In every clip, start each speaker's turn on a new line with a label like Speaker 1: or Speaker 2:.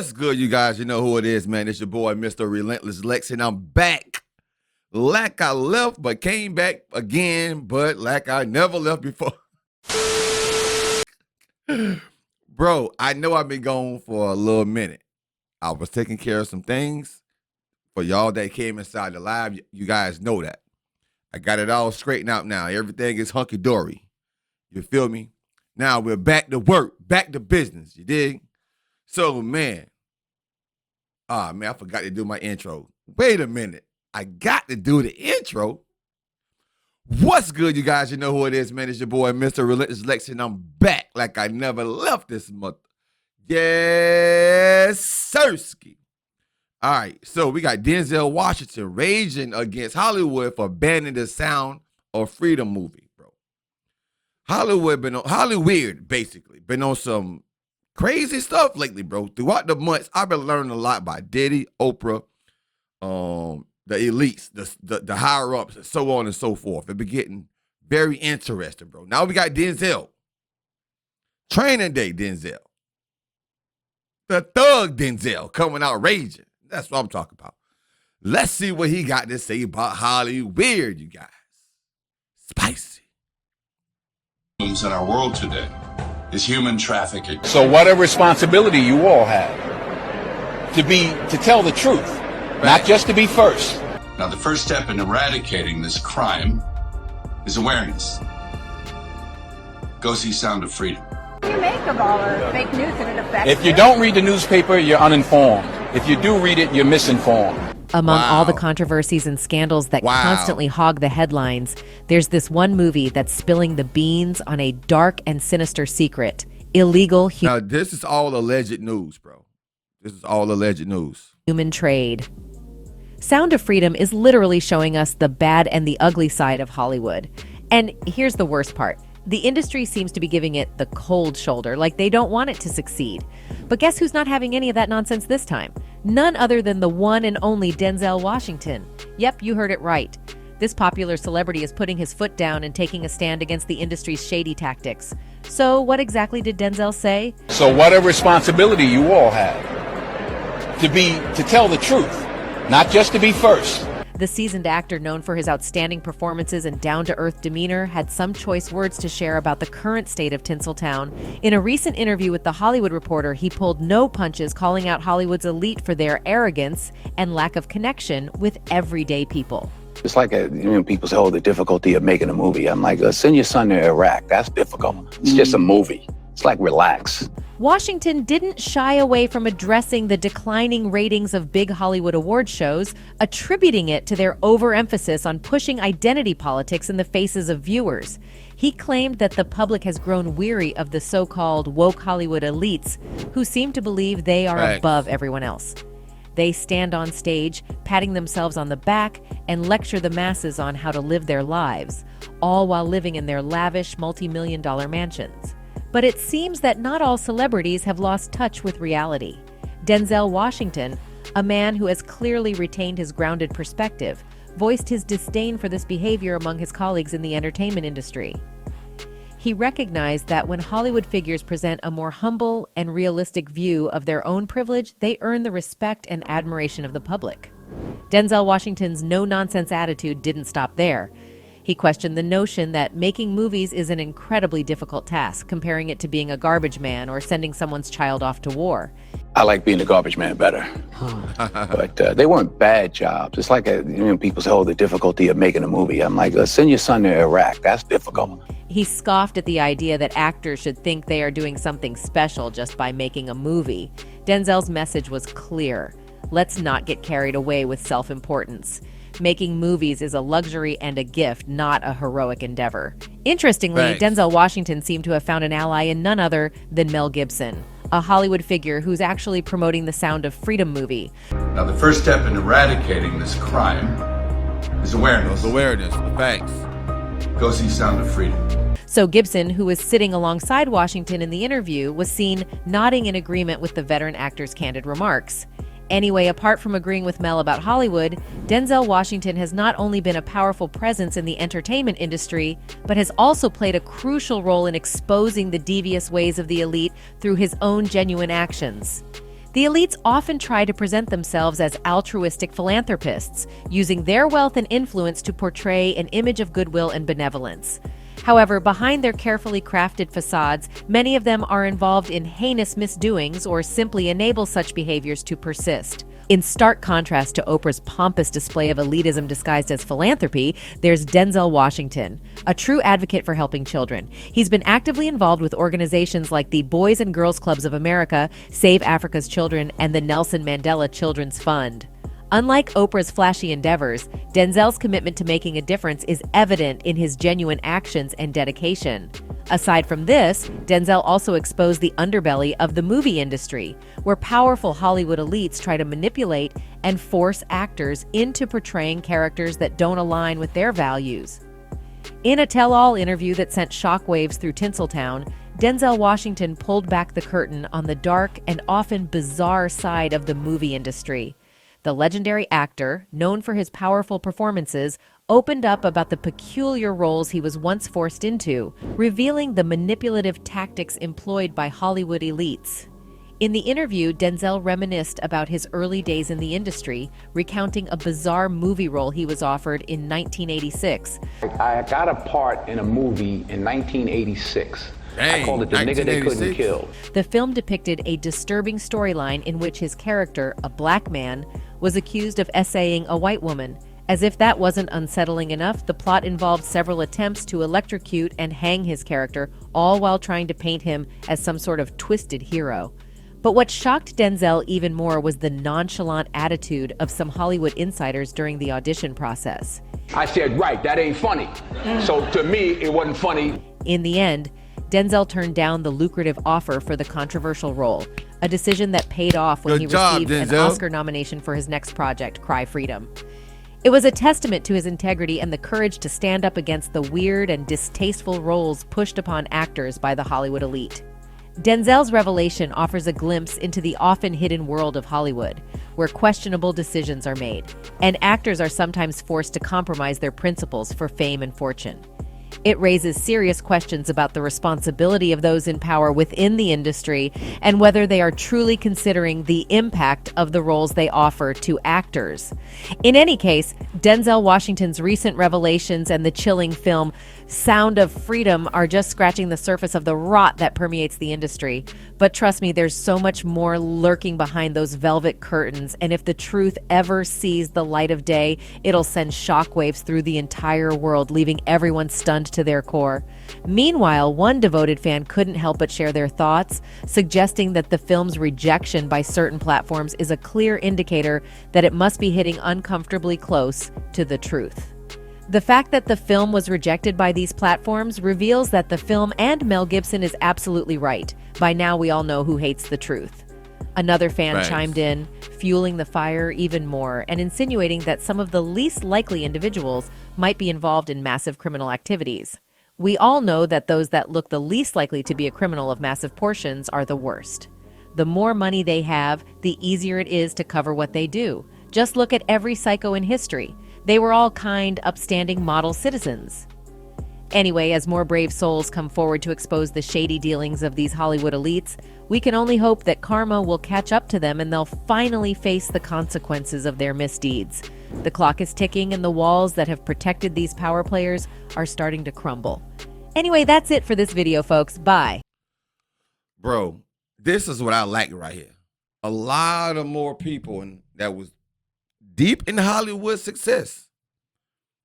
Speaker 1: What's good, you guys? You know who it is, man. It's your boy, Mr. Relentless Lex, and I'm back. Like I left, but came back again, but like I never left before. Bro, I know I've been gone for a little minute. I was taking care of some things. For y'all that came inside the live, you guys know that. I got it all straightened out now. Everything is hunky-dory. You feel me? Now we're back to work, back to business. You dig? So, man. I forgot to do my intro. Wait a minute. I got to do the intro. What's good, you guys? You know who it is, man. It's your boy, Mr. Relentless Lex, and I'm back like I never left this month. Yes, sirski. All right, so we got Denzel Washington raging against Hollywood for banning the Sound of Freedom movie, bro. Hollywood basically been on some crazy stuff lately, bro. Throughout the months, I've been learning a lot by Diddy, Oprah, the elites, the higher ups, and so on and so forth. It's been getting very interesting, bro. Now we got Denzel. Training Day Denzel. The thug Denzel coming out raging. That's what I'm talking about. Let's see what he got to say about Hollywood, you guys. Spicy.
Speaker 2: In our world today is human trafficking.
Speaker 3: So what a responsibility you all have to tell the truth, right. Not just to be first.
Speaker 2: Now, the first step in eradicating this crime is awareness. Go see Sound of Freedom.
Speaker 4: What do you make of all the fake news and it affects
Speaker 3: If you don't read the newspaper, you're uninformed. If you do read it, you're misinformed.
Speaker 5: Among all the controversies and scandals that constantly hog the headlines, there's this one movie that's spilling the beans on a dark and sinister secret. Illegal
Speaker 1: Now, this is all alleged news, bro. This is all alleged news.
Speaker 5: Human trade. Sound of Freedom is literally showing us the bad and the ugly side of Hollywood. And here's the worst part. The industry seems to be giving it the cold shoulder, like they don't want it to succeed. But guess who's not having any of that nonsense this time? None other than the one and only Denzel Washington. Yep, you heard it right. This popular celebrity is putting his foot down and taking a stand against the industry's shady tactics. So what exactly did Denzel say?
Speaker 3: So what a responsibility you all have to tell the truth, not just to be first.
Speaker 5: The seasoned actor, known for his outstanding performances and down-to-earth demeanor, had some choice words to share about the current state of Tinseltown. In a recent interview with The Hollywood Reporter, he pulled no punches, calling out Hollywood's elite for their arrogance and lack of connection with everyday people.
Speaker 6: It's like people say, oh, the difficulty of making a movie. I'm like, send your son to Iraq. That's difficult. It's just a movie. It's like, relax.
Speaker 5: Washington didn't shy away from addressing the declining ratings of big Hollywood award shows, attributing it to their overemphasis on pushing identity politics in the faces of viewers. He claimed that the public has grown weary of the so-called woke Hollywood elites who seem to believe they are above everyone else. They stand on stage, patting themselves on the back, and lecture the masses on how to live their lives, all while living in their lavish multi-million-dollar mansions. But it seems that not all celebrities have lost touch with reality. Denzel Washington, a man who has clearly retained his grounded perspective, voiced his disdain for this behavior among his colleagues in the entertainment industry. He recognized that when Hollywood figures present a more humble and realistic view of their own privilege, they earn the respect and admiration of the public. Denzel Washington's no-nonsense attitude didn't stop there. He questioned the notion that making movies is an incredibly difficult task, comparing it to being a garbage man or sending someone's child off to war.
Speaker 6: I like being a garbage man better. But they weren't bad jobs. It's like people say, oh, the difficulty of making a movie. I'm like, send your son to Iraq. That's difficult.
Speaker 5: He scoffed at the idea that actors should think they are doing something special just by making a movie. Denzel's message was clear. Let's not get carried away with self-importance. Making movies is a luxury and a gift, not a heroic endeavor. Interestingly, Denzel Washington seemed to have found an ally in none other than Mel Gibson, a Hollywood figure who's actually promoting the Sound of Freedom movie.
Speaker 2: Now, the first step in eradicating this crime is awareness.
Speaker 1: Awareness, thanks.
Speaker 2: Go see Sound of Freedom.
Speaker 5: So Gibson, who was sitting alongside Washington in the interview, was seen nodding in agreement with the veteran actor's candid remarks. Anyway, apart from agreeing with Mel about Hollywood, Denzel Washington has not only been a powerful presence in the entertainment industry, but has also played a crucial role in exposing the devious ways of the elite through his own genuine actions. The elites often try to present themselves as altruistic philanthropists, using their wealth and influence to portray an image of goodwill and benevolence. However, behind their carefully crafted facades, many of them are involved in heinous misdoings or simply enable such behaviors to persist. In stark contrast to Oprah's pompous display of elitism disguised as philanthropy, there's Denzel Washington, a true advocate for helping children. He's been actively involved with organizations like the Boys and Girls Clubs of America, Save Africa's Children, and the Nelson Mandela Children's Fund. Unlike Oprah's flashy endeavors, Denzel's commitment to making a difference is evident in his genuine actions and dedication. Aside from this, Denzel also exposed the underbelly of the movie industry, where powerful Hollywood elites try to manipulate and force actors into portraying characters that don't align with their values. In a tell-all interview that sent shockwaves through Tinseltown, Denzel Washington pulled back the curtain on the dark and often bizarre side of the movie industry. The legendary actor, known for his powerful performances, opened up about the peculiar roles he was once forced into, revealing the manipulative tactics employed by Hollywood elites. In the interview, Denzel reminisced about his early days in the industry, recounting a bizarre movie role he was offered in 1986.
Speaker 6: I got a part in a movie in 1986. I called it The Nigga They Couldn't Kill.
Speaker 5: The film depicted a disturbing storyline in which his character, a black man, was accused of essaying a white woman. As if that wasn't unsettling enough, the plot involved several attempts to electrocute and hang his character, all while trying to paint him as some sort of twisted hero. But what shocked Denzel even more was the nonchalant attitude of some Hollywood insiders during the audition process.
Speaker 6: I said, right, that ain't funny. So to me, it wasn't funny.
Speaker 5: In the end, Denzel turned down the lucrative offer for the controversial role, a decision that paid off when he received an Oscar nomination for his next project, Cry Freedom. It was a testament to his integrity and the courage to stand up against the weird and distasteful roles pushed upon actors by the Hollywood elite. Denzel's revelation offers a glimpse into the often hidden world of Hollywood, where questionable decisions are made, and actors are sometimes forced to compromise their principles for fame and fortune. It raises serious questions about the responsibility of those in power within the industry and whether they are truly considering the impact of the roles they offer to actors. In any case, Denzel Washington's recent revelations and the chilling film Sound of Freedom are just scratching the surface of the rot that permeates the industry. But trust me, there's so much more lurking behind those velvet curtains, and if the truth ever sees the light of day, it'll send shockwaves through the entire world, leaving everyone stunned to their core. Meanwhile, one devoted fan couldn't help but share their thoughts, suggesting that the film's rejection by certain platforms is a clear indicator that it must be hitting uncomfortably close to the truth. The fact that the film was rejected by these platforms reveals that the film and Mel Gibson is absolutely right. By now, we all know who hates the truth. Another fan chimed in, fueling the fire even more and insinuating that some of the least likely individuals might be involved in massive criminal activities. We all know that those that look the least likely to be a criminal of massive portions are the worst. The more money they have, the easier it is to cover what they do. Just look at every psycho in history. They were all kind, upstanding model citizens. Anyway, as more brave souls come forward to expose the shady dealings of these Hollywood elites, we can only hope that karma will catch up to them and they'll finally face the consequences of their misdeeds. The clock is ticking and the walls that have protected these power players are starting to crumble. Anyway, that's it for this video, folks. Bye.
Speaker 1: Bro, this is what I like right here. A lot of more people that was deep in Hollywood success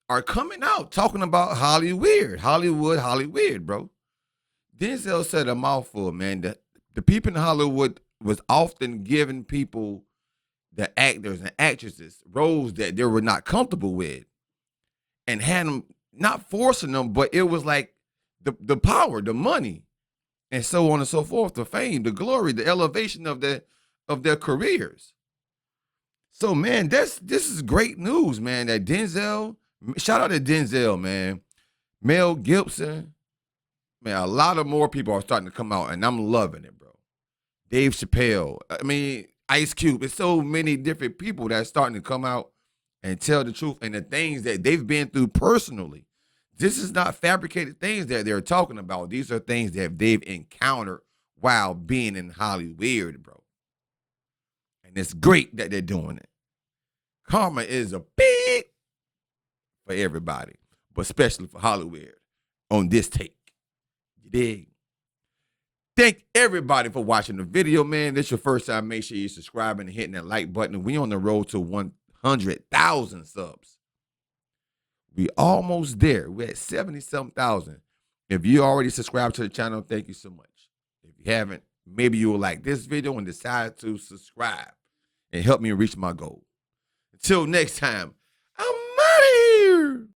Speaker 1: are coming out talking about Hollywood, bro. Denzel said a mouthful, man. That the people in Hollywood was often giving people, the actors and actresses, roles that they were not comfortable with, and had them not forcing them, but it was like the power, the money, and so on and so forth, the fame, the glory, the elevation of their careers. So, man, this is great news, man, that Denzel, shout out to Denzel, man, Mel Gibson, man, a lot of more people are starting to come out, and I'm loving it, bro. Dave Chappelle, I mean, Ice Cube, it's so many different people that's starting to come out and tell the truth and the things that they've been through personally. This is not fabricated things that they're talking about. These are things that they've encountered while being in Hollywood, bro. And it's great that they're doing it. Karma is a big for everybody, but especially for Hollywood on this take. You dig? Thank everybody for watching the video, man. This is your first time. Make sure you're subscribing and hitting that like button. We on the road to 100,000 subs. We almost there. We're at 70-something thousand. If you already subscribed to the channel, thank you so much. If you haven't, maybe you will like this video and decide to subscribe and help me reach my goal. Until next time, I'm out of here.